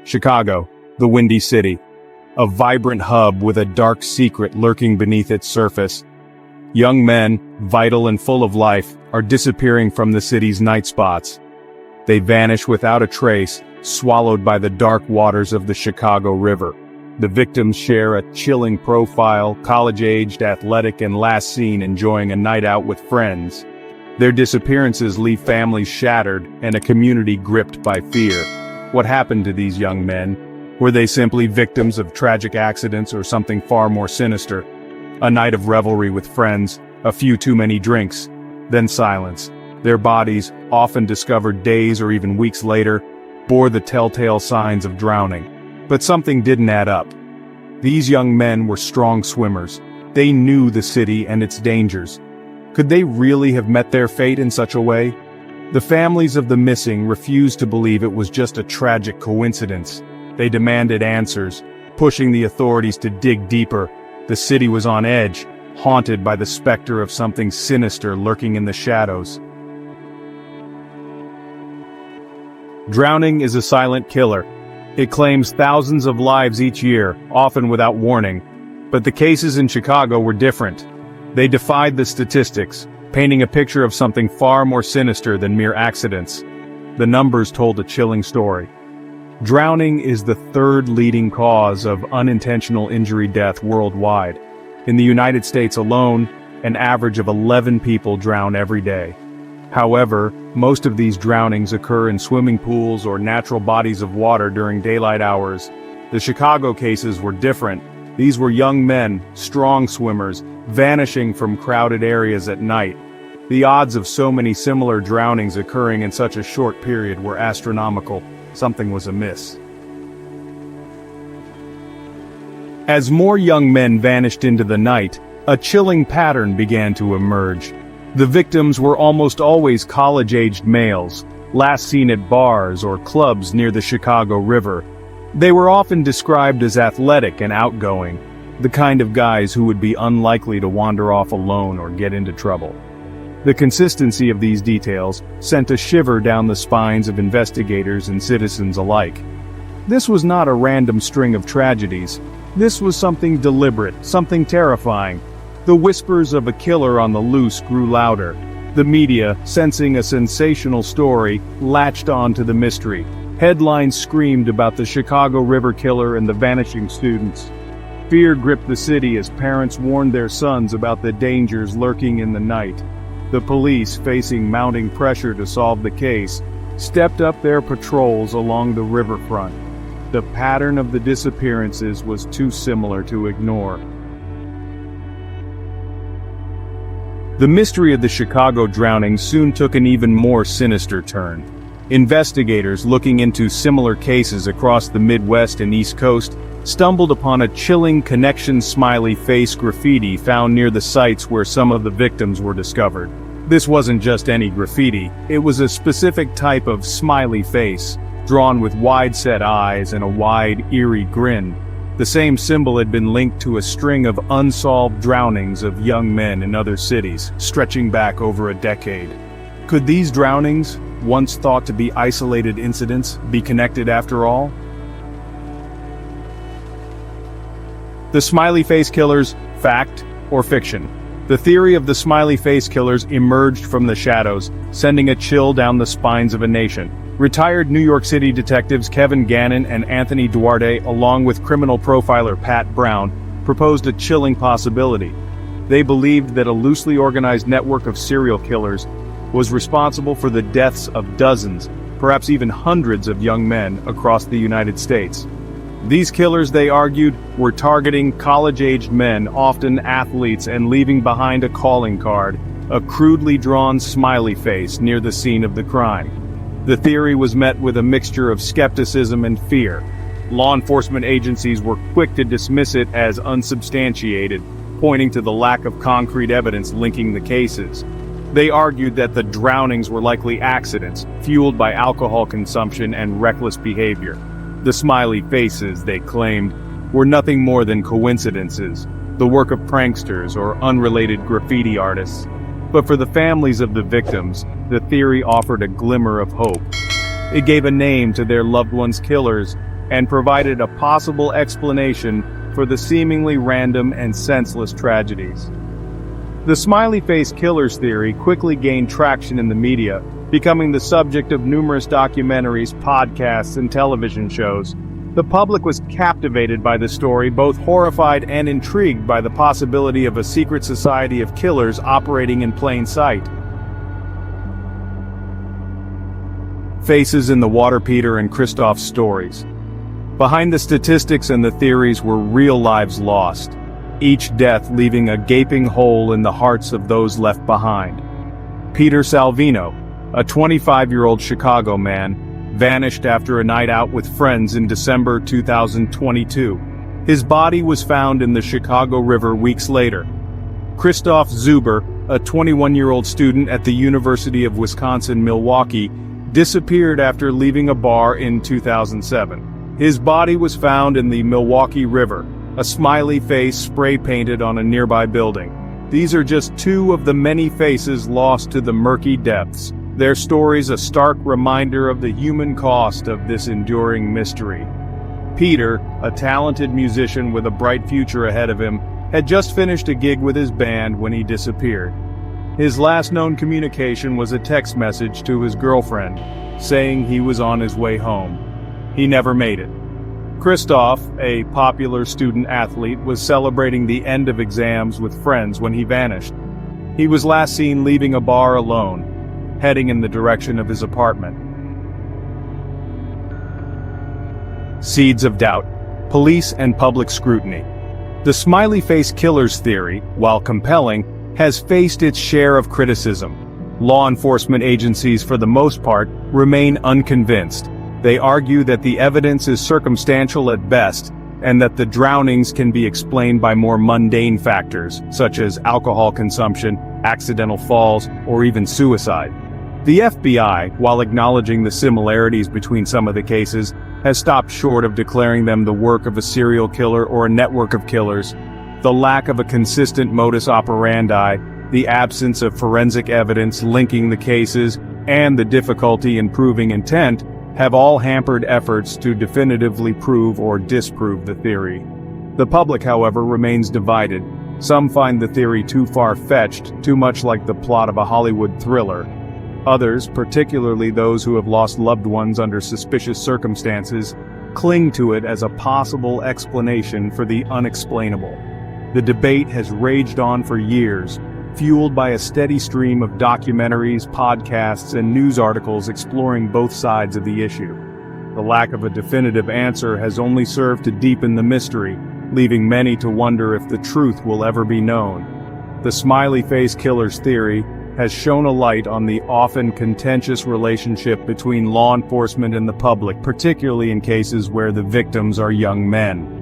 Chicago, the Windy City. A vibrant hub with a dark secret lurking beneath its surface. Young men, vital and full of life, are disappearing from the city's night spots. They vanish without a trace, swallowed by the dark waters of the Chicago River. The victims share a chilling profile, college-aged, athletic, and last seen enjoying a night out with friends. Their disappearances leave families shattered and a community gripped by fear. What happened to these young men? Were they simply victims of tragic accidents or something far more sinister? A night of revelry with friends, a few too many drinks, then silence. Their bodies, often discovered days or even weeks later, bore the telltale signs of drowning. But something didn't add up. These young men were strong swimmers. They knew the city and its dangers. Could they really have met their fate in such a way? The families of the missing refused to believe it was just a tragic coincidence. They demanded answers, pushing the authorities to dig deeper. The city was on edge, haunted by the specter of something sinister lurking in the shadows. Drowning is a silent killer. It claims thousands of lives each year, often without warning. But the cases in Chicago were different. They defied the statistics, painting a picture of something far more sinister than mere accidents. The numbers told a chilling story. Drowning is the third leading cause of unintentional injury death worldwide. In the United States alone, an average of 11 people drown every day. However, most of these drownings occur in swimming pools or natural bodies of water during daylight hours. The Chicago cases were different. These were young men, strong swimmers, vanishing from crowded areas at night. The odds of so many similar drownings occurring in such a short period were astronomical. Something was amiss. As more young men vanished into the night, a chilling pattern began to emerge. The victims were almost always college-aged males, last seen at bars or clubs near the Chicago River. They were often described as athletic and outgoing, the kind of guys who would be unlikely to wander off alone or get into trouble. The consistency of these details sent a shiver down the spines of investigators and citizens alike. This was not a random string of tragedies. This was something deliberate, something terrifying. The whispers of a killer on the loose grew louder. The media, sensing a sensational story, latched on to the mystery. Headlines screamed about the Chicago River killer and the vanishing students. Fear gripped the city as parents warned their sons about the dangers lurking in the night. The police, facing mounting pressure to solve the case, stepped up their patrols along the riverfront. The pattern of the disappearances was too similar to ignore. The mystery of the Chicago drowning soon took an even more sinister turn. Investigators looking into similar cases across the Midwest and East Coast stumbled upon a chilling connection smiley face graffiti found near the sites where some of the victims were discovered. This wasn't just any graffiti, it was a specific type of smiley face, drawn with wide-set eyes and a wide, eerie grin. The same symbol had been linked to a string of unsolved drownings of young men in other cities, stretching back over a decade. Could these drownings, once thought to be isolated incidents, be connected after all? The Smiley Face Killers, fact or fiction? The theory of the Smiley Face Killers emerged from the shadows, sending a chill down the spines of a nation. Retired New York City detectives Kevin Gannon and Anthony Duarte, along with criminal profiler Pat Brown, proposed a chilling possibility. They believed that a loosely organized network of serial killers was responsible for the deaths of dozens, perhaps even hundreds of young men across the United States. These killers, they argued, were targeting college-aged men, often athletes, and leaving behind a calling card, a crudely drawn smiley face near the scene of the crime. The theory was met with a mixture of skepticism and fear. Law enforcement agencies were quick to dismiss it as unsubstantiated, pointing to the lack of concrete evidence linking the cases. They argued that the drownings were likely accidents, fueled by alcohol consumption and reckless behavior. The smiley faces, they claimed, were nothing more than coincidences, the work of pranksters or unrelated graffiti artists. But for the families of the victims, the theory offered a glimmer of hope. It gave a name to their loved ones' killers, and provided a possible explanation for the seemingly random and senseless tragedies. The Smiley Face Killer's theory quickly gained traction in the media, becoming the subject of numerous documentaries, podcasts, and television shows. The public was captivated by the story, both horrified and intrigued by the possibility of a secret society of killers operating in plain sight. Faces in the Water Peter and Kristoff stories. Behind the statistics and the theories were real lives lost, each death leaving a gaping hole in the hearts of those left behind. Peter Salvino, a 25-year-old Chicago man, vanished after a night out with friends in December 2022. His body was found in the Chicago River weeks later. Kristoff Zuber, a 21-year-old student at the University of Wisconsin-Milwaukee, disappeared after leaving a bar in 2007. His body was found in the Milwaukee River, a smiley face spray-painted on a nearby building. These are just two of the many faces lost to the murky depths, their stories a stark reminder of the human cost of this enduring mystery. Peter, a talented musician with a bright future ahead of him, had just finished a gig with his band when he disappeared. His last known communication was a text message to his girlfriend, saying he was on his way home. He never made it. Kristoff, a popular student athlete, was celebrating the end of exams with friends when he vanished. He was last seen leaving a bar alone, heading in the direction of his apartment. Seeds of doubt. Police and public scrutiny. The Smiley Face Killer's theory, while compelling, has faced its share of criticism. Law enforcement agencies, for the most part, remain unconvinced. They argue that the evidence is circumstantial at best, and that the drownings can be explained by more mundane factors, such as alcohol consumption, accidental falls, or even suicide. The FBI, while acknowledging the similarities between some of the cases, has stopped short of declaring them the work of a serial killer or a network of killers. The lack of a consistent modus operandi, the absence of forensic evidence linking the cases, and the difficulty in proving intent have all hampered efforts to definitively prove or disprove the theory. The public, however, remains divided. Some find the theory too far-fetched, too much like the plot of a Hollywood thriller. Others, particularly those who have lost loved ones under suspicious circumstances, cling to it as a possible explanation for the unexplainable. The debate has raged on for years, fueled by a steady stream of documentaries, podcasts, and news articles exploring both sides of the issue. The lack of a definitive answer has only served to deepen the mystery, leaving many to wonder if the truth will ever be known. The Smiley Face Killer's theory has shone a light on the often contentious relationship between law enforcement and the public, particularly in cases where the victims are young men.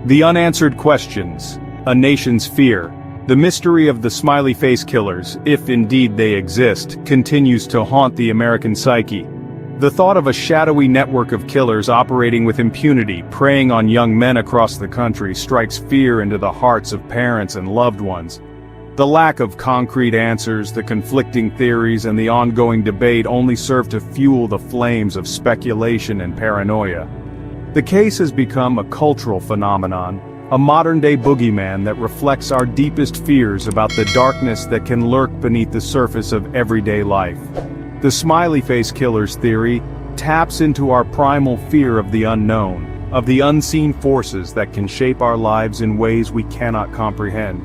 The unanswered questions. A nation's fear. The mystery of the Smiley Face Killers, if indeed they exist, continues to haunt the American psyche. The thought of a shadowy network of killers operating with impunity, preying on young men across the country, strikes fear into the hearts of parents and loved ones. The lack of concrete answers, the conflicting theories, and the ongoing debate only serve to fuel the flames of speculation and paranoia. The case has become a cultural phenomenon, a modern-day boogeyman that reflects our deepest fears about the darkness that can lurk beneath the surface of everyday life. The Smiley Face Killer's theory taps into our primal fear of the unknown, of the unseen forces that can shape our lives in ways we cannot comprehend.